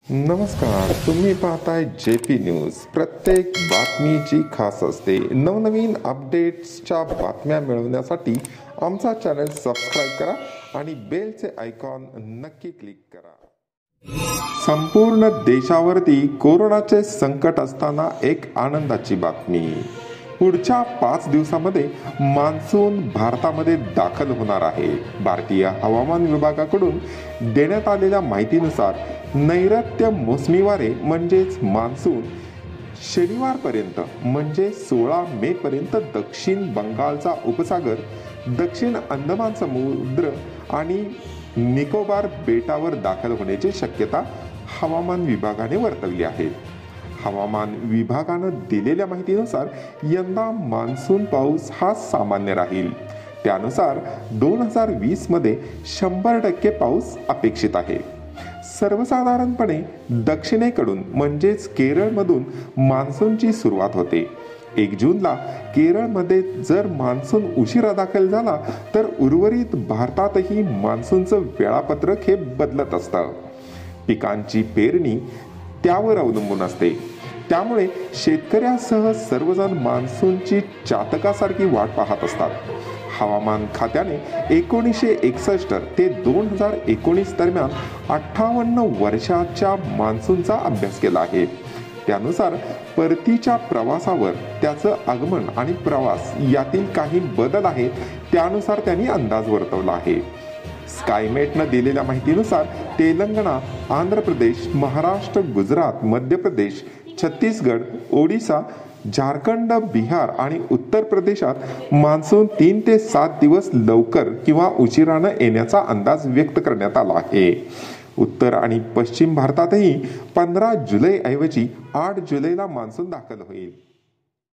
नमस्कार, तुम्ही पाहताय जेपी न्यूज। प्रत्येक बातमी जी खास असते, नवनवीन अपडेट्सच्या बातम्या मिळवण्यासाठी आमचा चॅनल सबस्क्राईब करा आणि बेलचे आयकॉन नक्की क्लिक करा। संपूर्ण देशावरती कोरोनाचे संकट असताना एक आनंदाची बातमी। पुढच्या 5 दिवसामध्ये मान्सून भारतामध्ये दाखल होणार आहे। भारतीय हवामान विभागाकडून देण्यात आलेल्या माहितीनुसार नैऋत्य मोसमी वारे म्हणजेच मान्सून शनिवारपर्यंत म्हणजे 16 मे पर्यंत दक्षिण बंगालचा उपसागर, दक्षिण अंदमान समुद्र आणि निकोबार बेटावर दाखल होण्याची शक्यता हवामान विभागाने वर्तवली आहे। हवामान विभागानं दिलेल्या माहितीनुसार यंदा मान्सून पाऊस हा सामान्य राहील। त्यानुसार 2020 मध्ये 100% पाऊस अपेक्षित आहे। सर्वसाधारणपणे दक्षिणेकडून म्हणजेच केरळमधून मान्सूनची सुरुवात होते। 1 जूनला केरळमध्ये जर मान्सून उशिरा दाखल झाला तर उर्वरित भारतातही मान्सूनचं वेळापत्रक हे बदलत असतं। पिकांची पेरणी त्यावर अवलंबून असते, त्यामुळे शेतकऱ्यासह सर्वजण मान्सूनची चातकासारखी वाट पाहत असतात। हवामान खात्याने 1961 ते 2019 दरम्यान 58 वर्षाच्या मान्सूनचा अभ्यास केला आहे। त्यानुसार परतीच्या प्रवासावर त्याचं आगमन आणि प्रवास यातील काही बदल आहेत, त्यानुसार त्यांनी अंदाज वर्तवला आहे। स्कायमेटनं दिलेल्या माहितीनुसार तेलंगणा, आंध्र प्रदेश, महाराष्ट्र, गुजरात, मध्य प्रदेश, छत्तीसगड, ओडिसा, झारखंड, बिहार आणि उत्तर प्रदेशात मान्सून 3 ते 7 दिवस लवकर किंवा उशिरानं येण्याचा अंदाज व्यक्त करण्यात आला आहे। उत्तर आणि पश्चिम भारतातही 15 जुलैऐवजी 8 जुलैला मान्सून दाखल होईल।